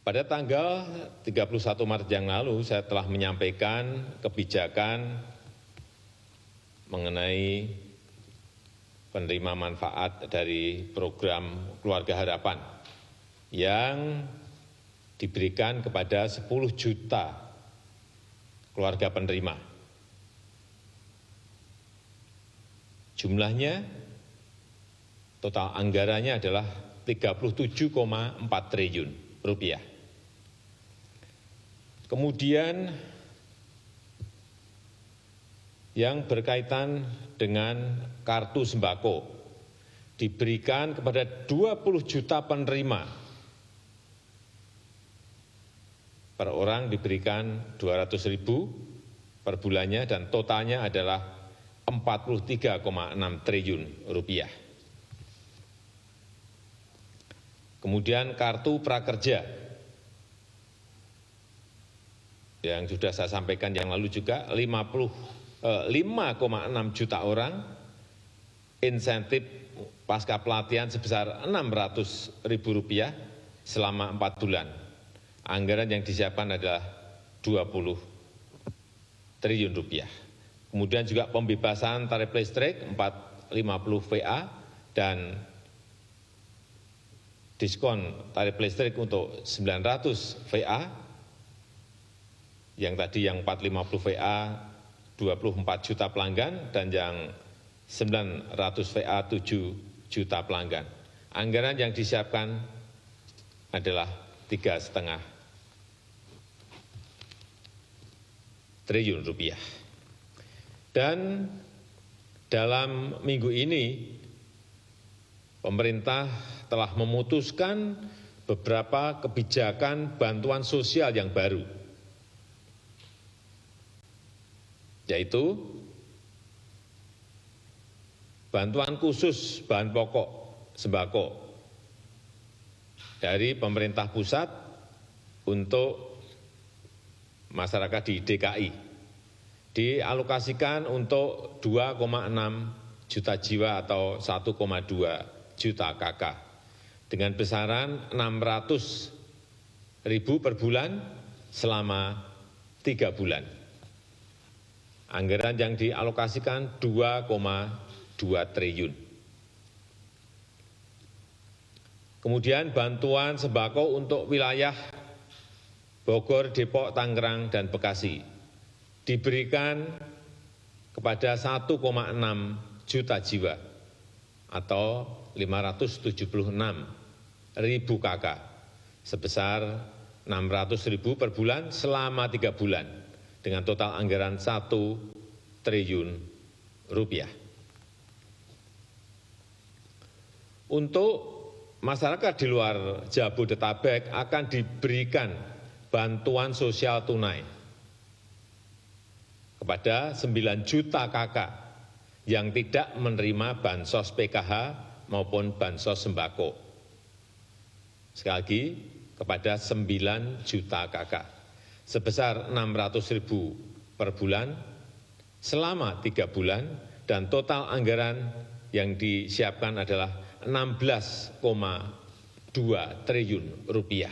Pada tanggal 31 Maret yang lalu, saya telah menyampaikan kebijakan mengenai penerima manfaat dari program Keluarga Harapan yang diberikan kepada 10 juta keluarga penerima. Jumlahnya, total anggarannya adalah 37,4 triliun rupiah. Kemudian yang berkaitan dengan kartu sembako diberikan kepada 20 juta penerima. Per orang diberikan 200.000 per bulannya dan totalnya adalah 43,6 triliun rupiah. Kemudian kartu prakerja yang sudah saya sampaikan yang lalu juga 5,6 juta orang, insentif pasca pelatihan sebesar Rp600.000 selama 4 bulan. Anggaran yang disiapkan adalah 20 triliun rupiah. Kemudian juga pembebasan tarif listrik 450 VA dan diskon tarif listrik untuk 900 VA, yang tadi yang 450 VA 24 juta pelanggan dan yang 900 VA 7 juta pelanggan. Anggaran yang disiapkan adalah 3,5 triliun rupiah. Dan dalam minggu ini pemerintah telah memutuskan beberapa kebijakan bantuan sosial yang baru, yaitu bantuan khusus bahan pokok sembako dari pemerintah pusat untuk masyarakat di DKI, dialokasikan untuk 2,6 juta jiwa atau 1,2 juta KK dengan besaran 600.000 per bulan selama 3 bulan. Anggaran yang dialokasikan 2,2 triliun. Kemudian bantuan sembako untuk wilayah Bogor, Depok, Tangerang, dan Bekasi diberikan kepada 1,6 juta jiwa atau 576.000 KK sebesar 600.000 per bulan selama 3 bulan dengan total anggaran 1 triliun rupiah. Untuk masyarakat di luar Jabodetabek akan diberikan bantuan sosial tunai kepada 9 juta KK yang tidak menerima bansos PKH maupun bansos sembako. Sekali lagi, kepada 9 juta KK sebesar 600.000 per bulan selama 3 bulan dan total anggaran yang disiapkan adalah 16,2 triliun rupiah.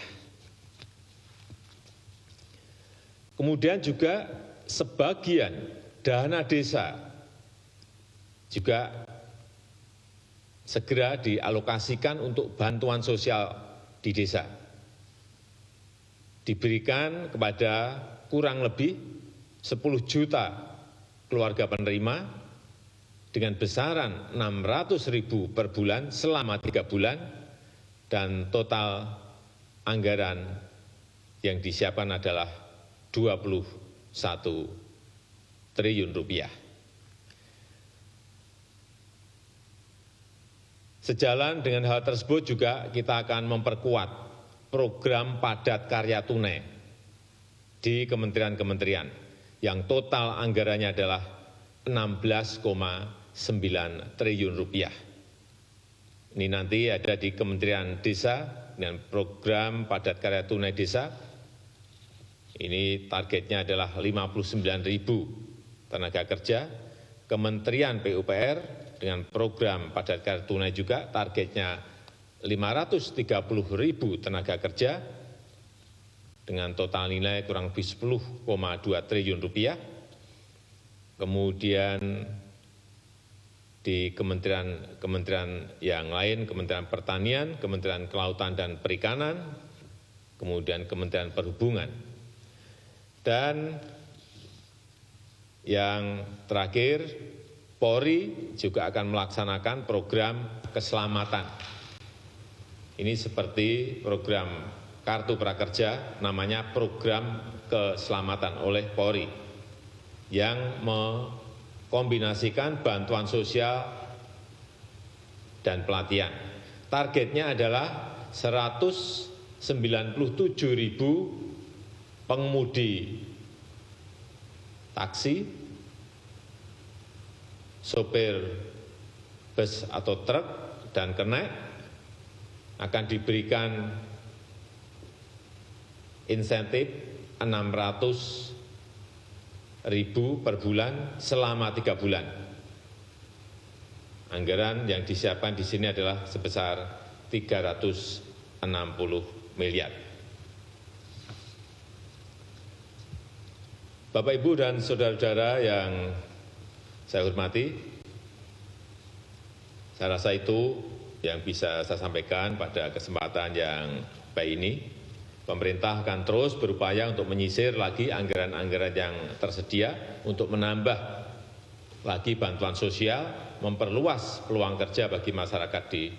Kemudian juga sebagian dana desa juga segera dialokasikan untuk bantuan sosial di desa. Diberikan kepada kurang lebih 10 juta keluarga penerima dengan besaran 600.000 per bulan selama 3 bulan dan total anggaran yang disiapkan adalah 21 triliun rupiah. Sejalan dengan hal tersebut juga kita akan memperkuat program padat karya tunai di kementerian-kementerian yang total anggarannya adalah 16,9 triliun rupiah. Ini nanti ada di Kementerian Desa dengan program padat karya tunai desa. Ini targetnya adalah 59.000 tenaga kerja. Kementerian PUPR dengan program padat karya tunai juga targetnya 530.000 tenaga kerja dengan total nilai kurang lebih 10,2 triliun rupiah. Kemudian di kementerian yang lain, Kementerian Pertanian, Kementerian Kelautan dan Perikanan, kemudian Kementerian Perhubungan. Dan yang terakhir, Polri juga akan melaksanakan program keselamatan. Ini seperti program Kartu Prakerja, namanya program keselamatan oleh Polri, yang mengkombinasikan bantuan sosial dan pelatihan. Targetnya adalah 197.000 pengemudi taksi, sopir bus atau truk, dan kernet akan diberikan insentif 600.000 per bulan selama 3 bulan. Anggaran yang disiapkan di sini adalah sebesar 360 miliar. Bapak, Ibu, dan saudara-saudara yang saya hormati, saya rasa itu yang bisa saya sampaikan pada kesempatan yang baik ini. Pemerintah akan terus berupaya untuk menyisir lagi anggaran-anggaran yang tersedia untuk menambah lagi bantuan sosial, memperluas peluang kerja bagi masyarakat di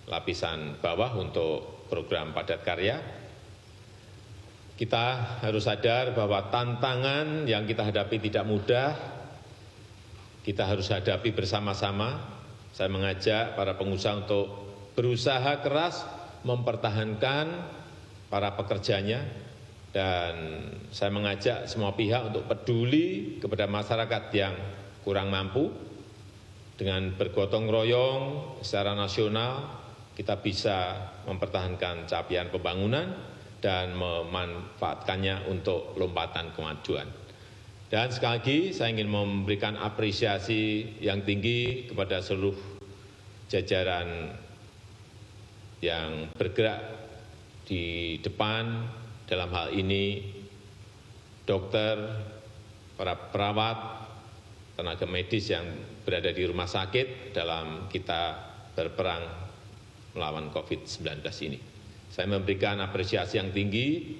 lapisan bawah untuk program padat karya. Kita harus sadar bahwa tantangan yang kita hadapi tidak mudah, kita harus hadapi bersama-sama. Saya mengajak para pengusaha untuk berusaha keras mempertahankan para pekerjanya, dan saya mengajak semua pihak untuk peduli kepada masyarakat yang kurang mampu. Dengan bergotong royong secara nasional, kita bisa mempertahankan capaian pembangunan dan memanfaatkannya untuk lompatan kemajuan. Dan sekali lagi saya ingin memberikan apresiasi yang tinggi kepada seluruh jajaran yang bergerak di depan dalam hal ini, dokter, para perawat, tenaga medis yang berada di rumah sakit dalam kita berperang melawan COVID-19 ini. Saya memberikan apresiasi yang tinggi,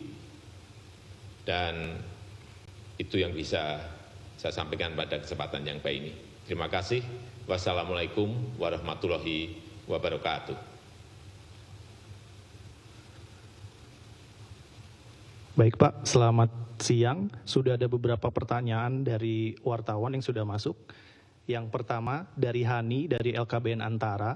dan itu yang bisa saya sampaikan pada kesempatan yang baik ini. Terima kasih. Wassalamualaikum warahmatullahi wabarakatuh. Baik Pak, selamat siang. Sudah ada beberapa pertanyaan dari wartawan yang sudah masuk. Yang pertama dari Hani dari LKBN Antara.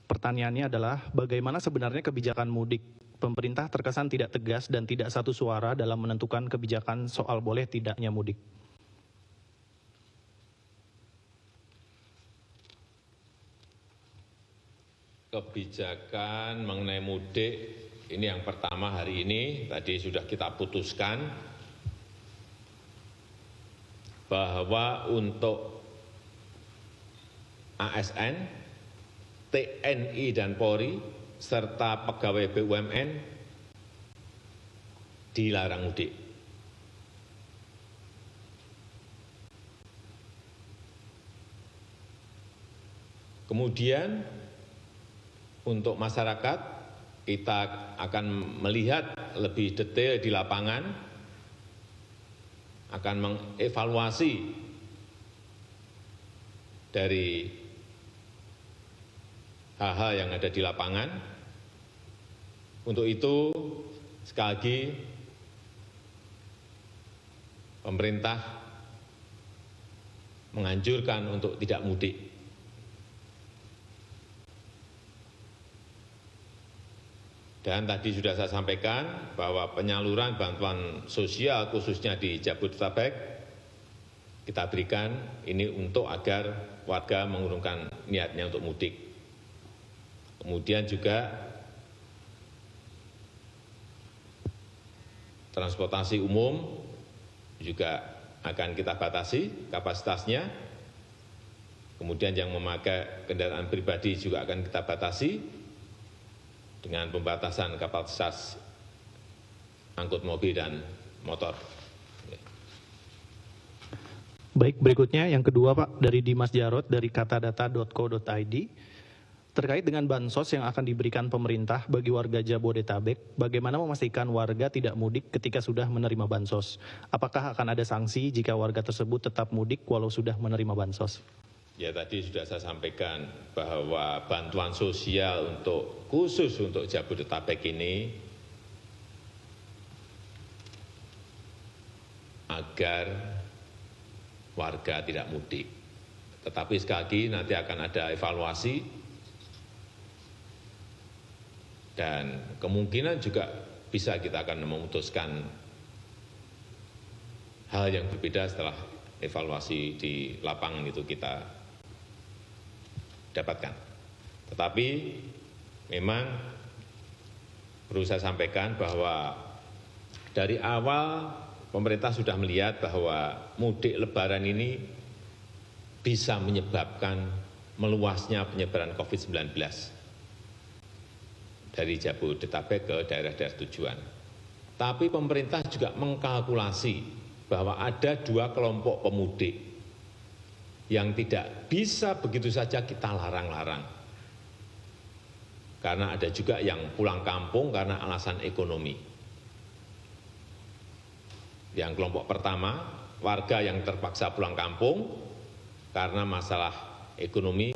Pertanyaannya adalah bagaimana sebenarnya kebijakan mudik? Pemerintah terkesan tidak tegas dan tidak satu suara dalam menentukan kebijakan soal boleh tidaknya mudik. Kebijakan mengenai mudik ini yang pertama hari ini, tadi sudah kita putuskan bahwa untuk ASN, TNI dan Polri, serta pegawai BUMN dilarang mudik. Kemudian untuk masyarakat, kita akan melihat lebih detail di lapangan, akan mengevaluasi dari hal-hal yang ada di lapangan. Untuk itu, sekali lagi, pemerintah menganjurkan untuk tidak mudik. Dan tadi sudah saya sampaikan bahwa penyaluran bantuan sosial khususnya di Jabodetabek kita berikan ini untuk agar warga mengurungkan niatnya untuk mudik. Kemudian juga transportasi umum juga akan kita batasi kapasitasnya. Kemudian yang memakai kendaraan pribadi juga akan kita batasi dengan pembatasan kapasitas angkut mobil dan motor. Baik, berikutnya yang kedua Pak, dari Dimas Jarot dari katadata.co.id. Terkait dengan bansos yang akan diberikan pemerintah bagi warga Jabodetabek, bagaimana memastikan warga tidak mudik ketika sudah menerima bansos? Apakah akan ada sanksi jika warga tersebut tetap mudik walau sudah menerima bansos? Ya, tadi sudah saya sampaikan bahwa bantuan sosial khusus untuk Jabodetabek ini agar warga tidak mudik. Tetapi sekali lagi nanti akan ada evaluasi dan kemungkinan juga bisa kita akan memutuskan hal yang berbeda setelah evaluasi di lapangan itu kita dapatkan. Tetapi memang perlu saya sampaikan bahwa dari awal pemerintah sudah melihat bahwa mudik lebaran ini bisa menyebabkan meluasnya penyebaran COVID-19 dari Jabodetabek ke daerah-daerah tujuan. Tapi pemerintah juga mengkalkulasi bahwa ada dua kelompok pemudik yang tidak bisa begitu saja kita larang-larang. Karena ada juga yang pulang kampung karena alasan ekonomi. Yang kelompok pertama, warga yang terpaksa pulang kampung karena masalah ekonomi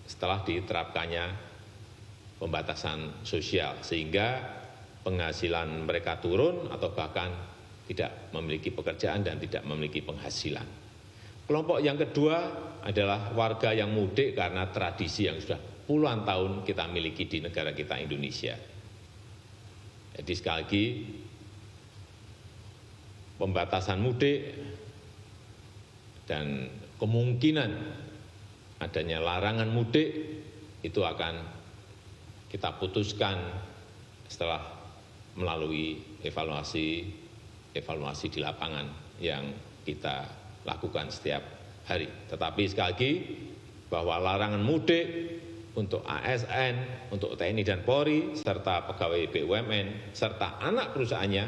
setelah diterapkannya pembatasan sosial, sehingga penghasilan mereka turun atau bahkan tidak memiliki pekerjaan dan tidak memiliki penghasilan. Kelompok yang kedua adalah warga yang mudik karena tradisi yang sudah puluhan tahun kita miliki di negara kita Indonesia. Jadi sekali lagi, pembatasan mudik dan kemungkinan adanya larangan mudik itu akan kita putuskan setelah melalui evaluasi di lapangan yang kita lakukan setiap hari. Tetapi sekali lagi bahwa larangan mudik untuk ASN, untuk TNI dan Polri, serta pegawai BUMN, serta anak perusahaannya,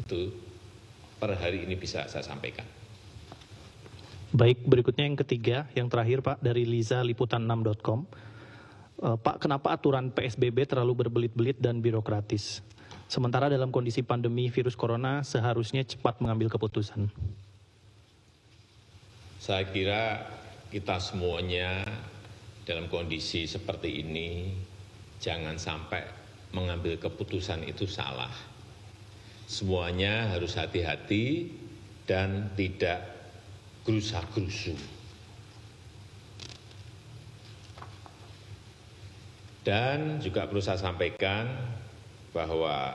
itu per hari ini bisa saya sampaikan. Baik, berikutnya yang ketiga, yang terakhir Pak, dari Liza Liputan6.com. Pak, kenapa aturan PSBB terlalu berbelit-belit dan birokratis? Sementara dalam kondisi pandemi virus corona seharusnya cepat mengambil keputusan. Saya kira kita semuanya dalam kondisi seperti ini jangan sampai mengambil keputusan itu salah. Semuanya harus hati-hati dan tidak gerusa-gerusu. Dan juga perlu saya sampaikan bahwa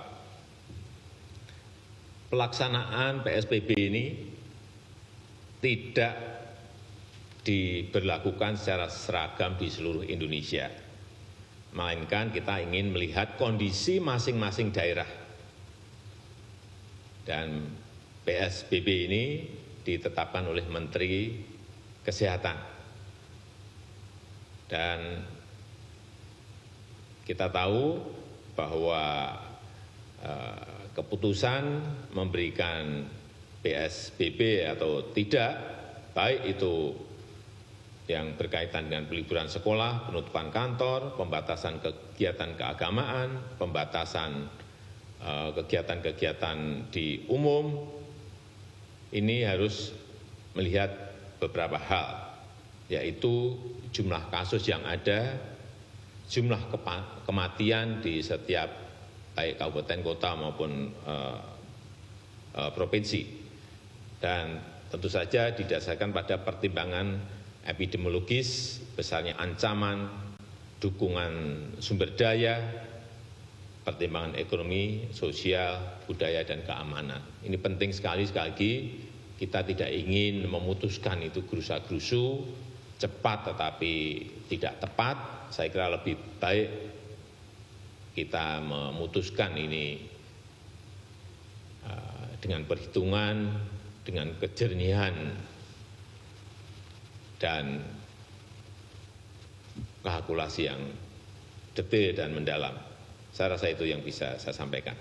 pelaksanaan PSBB ini tidak diberlakukan secara seragam di seluruh Indonesia, melainkan kita ingin melihat kondisi masing-masing daerah. Dan PSBB ini ditetapkan oleh Menteri Kesehatan. Dan kita tahu bahwa keputusan memberikan PSBB atau tidak, baik itu yang berkaitan dengan peliburan sekolah, penutupan kantor, pembatasan kegiatan keagamaan, pembatasan kegiatan-kegiatan di umum, ini harus melihat beberapa hal, yaitu jumlah kasus yang ada, jumlah kematian di setiap baik kabupaten, kota maupun provinsi. Dan tentu saja didasarkan pada pertimbangan epidemiologis, besarnya ancaman, dukungan sumber daya, pertimbangan ekonomi, sosial, budaya, dan keamanan. Ini penting sekali lagi, kita tidak ingin memutuskan itu gerusa-gerusu, cepat tetapi tidak tepat. Saya kira lebih baik kita memutuskan ini dengan perhitungan, dengan kejernihan, dan kalkulasi yang detail dan mendalam. Saya rasa itu yang bisa saya sampaikan.